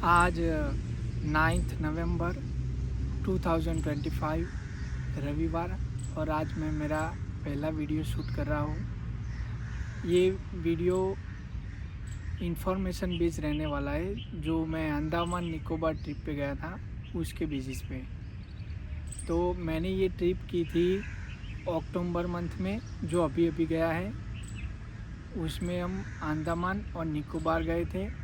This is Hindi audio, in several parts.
आज 9 नवंबर 2025 रविवार और आज मैं मेरा पहला वीडियो शूट कर रहा हूँ। ये वीडियो इंफॉर्मेशन बेस्ड रहने वाला है, जो मैं अंडमान निकोबार ट्रिप पे गया था उसके बेसिस पे। तो मैंने ये ट्रिप की थी अक्टूबर मंथ में, जो अभी अभी गया है। उसमें हम अंडमान और निकोबार गए थे।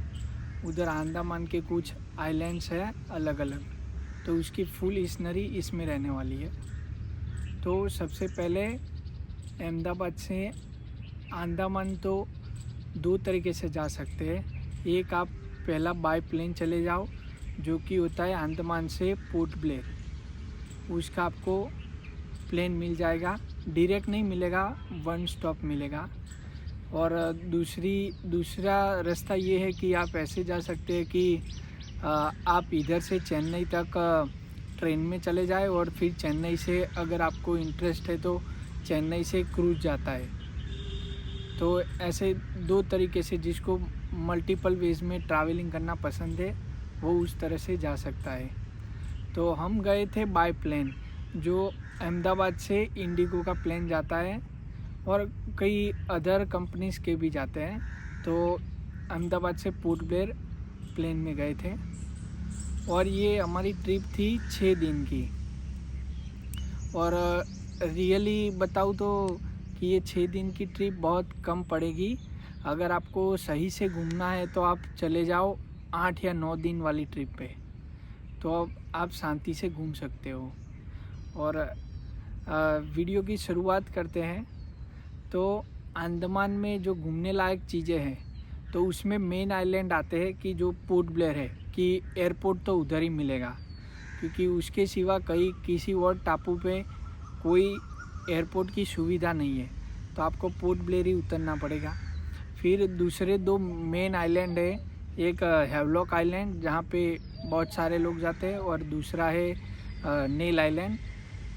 उधर अंडमान के कुछ आइलैंड्स हैं अलग अलग, तो उसकी फुल इस्नरी इसमें रहने वाली है। तो सबसे पहले अहमदाबाद से अंडमान तो दो तरीके से जा सकते हैं। एक, आप पहला बाय प्लेन चले जाओ, जो कि होता है अंडमान से पोर्ट ब्लेयर। उसका आपको प्लेन मिल जाएगा, डायरेक्ट नहीं मिलेगा, वन स्टॉप मिलेगा। और दूसरा रास्ता ये है कि आप ऐसे जा सकते हैं कि आप इधर से चेन्नई तक ट्रेन में चले जाए, और फिर चेन्नई से अगर आपको इंटरेस्ट है तो चेन्नई से क्रूज़ जाता है। तो ऐसे दो तरीके से, जिसको मल्टीपल वेज में ट्रैवलिंग करना पसंद है वो उस तरह से जा सकता है। तो हम गए थे बाय प्लेन, जो अहमदाबाद से इंडिगो का प्लेन जाता है और कई अदर कंपनीज़ के भी जाते हैं। तो अहमदाबाद से पोर्ट ब्लेयर प्लेन में गए थे और ये हमारी ट्रिप थी 6 दिन की। और रियली बताऊँ तो कि ये 6 दिन की ट्रिप बहुत कम पड़ेगी। अगर आपको सही से घूमना है तो आप चले जाओ 8 या 9 दिन वाली ट्रिप पे, तो अब आप शांति से घूम सकते हो। और वीडियो की शुरुआत करते हैं। तो अंडमान में जो घूमने लायक चीज़ें हैं, तो उसमें मेन आइलैंड आते हैं कि जो पोर्ट ब्लेयर है, कि एयरपोर्ट तो उधर ही मिलेगा, क्योंकि उसके सिवा किसी और टापू पे कोई एयरपोर्ट की सुविधा नहीं है। तो आपको पोर्ट ब्लेयर ही उतरना पड़ेगा। फिर दूसरे दो मेन आइलैंड है, एक हैवलॉक आइलैंड जहाँ पे बहुत सारे लोग जाते हैं, और दूसरा है नेल आइलैंड।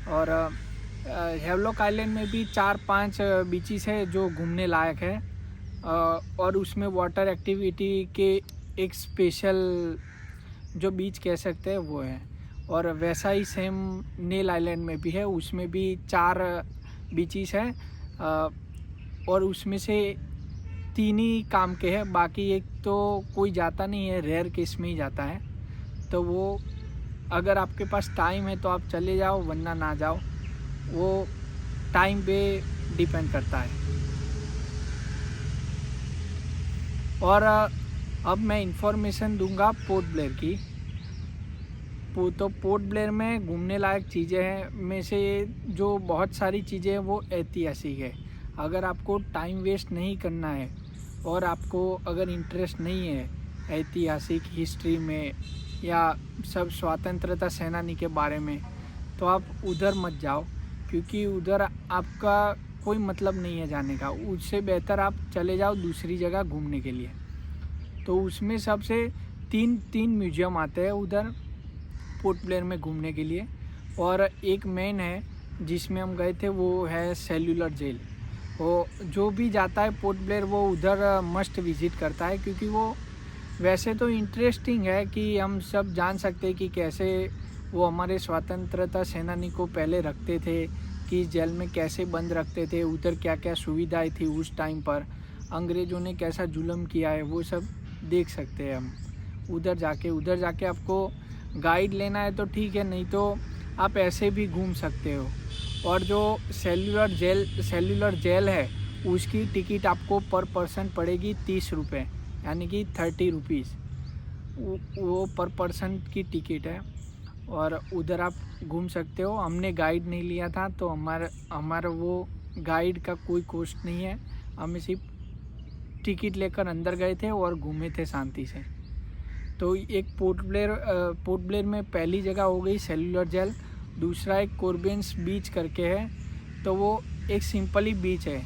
और हैवलॉक आइलैंड में भी 4-5 बीचेस है जो घूमने लायक है, और उसमें वाटर एक्टिविटी के एक स्पेशल जो बीच कह सकते हैं वो है। और वैसा ही सेम नेल आइलैंड में भी है, उसमें भी 4 बीचेस हैं, और उसमें से 3 ही काम के हैं, बाकी एक तो कोई जाता नहीं है, रेयर केस में ही जाता है। तो वो अगर आपके पास टाइम है तो आप चले जाओ, वरना ना जाओ, वो टाइम पे डिपेंड करता है। और अब मैं इंफॉर्मेशन दूंगा पोर्ट ब्लेयर की। तो पोर्ट ब्लेयर में घूमने लायक चीज़ें हैं में से जो बहुत सारी चीज़ें हैं वो ऐतिहासिक है। अगर आपको टाइम वेस्ट नहीं करना है और आपको अगर इंटरेस्ट नहीं है ऐतिहासिक हिस्ट्री में या सब स्वतंत्रता सेनानी के बारे में, तो आप उधर मत जाओ, क्योंकि उधर आपका कोई मतलब नहीं है जाने का। उससे बेहतर आप चले जाओ दूसरी जगह घूमने के लिए। तो उसमें सबसे तीन म्यूजियम आते हैं उधर पोर्ट ब्लेयर में घूमने के लिए। और एक मेन है जिसमें हम गए थे, वो है सेल्यूलर जेल। वो जो भी जाता है पोर्ट ब्लेयर वो उधर मस्ट विज़िट करता है, क्योंकि वो वैसे तो इंटरेस्टिंग है कि हम सब जान सकते हैं कि कैसे वो हमारे स्वतंत्रता सेनानी को पहले रखते थे, कि जेल में कैसे बंद रखते थे, उधर क्या क्या सुविधाएं थी उस टाइम पर, अंग्रेज़ों ने कैसा जुल्म किया है, वो सब देख सकते हैं हम उधर जाके आपको गाइड लेना है तो ठीक है, नहीं तो आप ऐसे भी घूम सकते हो। और जो सेल्यूलर जेल है उसकी टिकट आपको पर पर्सन पड़ेगी 30 रुपये, यानी कि 30 रुपीज़ वो पर पर्सन की टिकट है। और उधर आप घूम सकते हो। हमने गाइड नहीं लिया था, तो हमारा वो गाइड का कोई कॉस्ट नहीं है, हमें सिर्फ टिकट लेकर अंदर गए थे और घूमे थे शांति से। तो एक पोर्ट ब्लेयर में पहली जगह हो गई सेल्यूलर जेल। दूसरा एक कोर्बेन्स बीच करके है, तो वो एक सिंपल ही बीच है,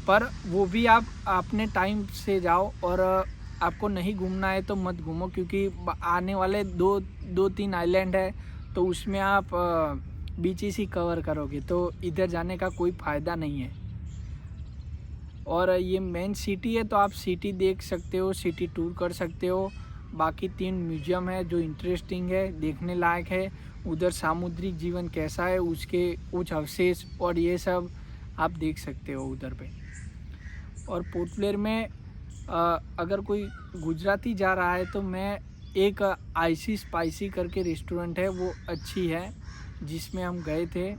पर वो भी आप अपने टाइम से जाओ। और आपको नहीं घूमना है तो मत घूमो, क्योंकि आने वाले 2-3 आइलैंड है, तो उसमें आप बीचेस ही कवर करोगे, तो इधर जाने का कोई फ़ायदा नहीं है। और ये मेन सिटी है, तो आप सिटी देख सकते हो, सिटी टूर कर सकते हो। बाकी 3 म्यूजियम है जो इंटरेस्टिंग है, देखने लायक है। उधर सामुद्रिक जीवन कैसा है, उसके कुछ अवशेष और ये सब आप देख सकते हो उधर पे। और पोर्ट ब्लेयर में अगर कोई गुजराती जा रहा है तो मैं एक आईसी स्पाइसी करके रेस्टोरेंट है, वो अच्छी है, जिसमें हम गए थे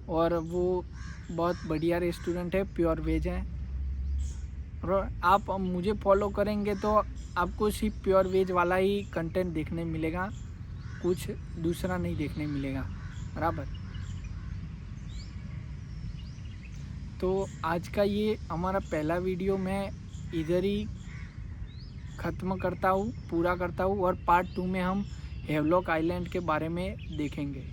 और वो बहुत बढ़िया रेस्टोरेंट है, प्योर वेज है। और आप मुझे फॉलो करेंगे तो आपको सिर्फ प्योर वेज वाला ही कंटेंट देखने मिलेगा, कुछ दूसरा नहीं देखने मिलेगा, बराबर। तो आज का ये हमारा पहला वीडियो मैं इधर ही ख़त्म करता हूँ, पूरा करता हूँ, और पार्ट 2 में हम हेवलॉक आइलैंड के बारे में देखेंगे।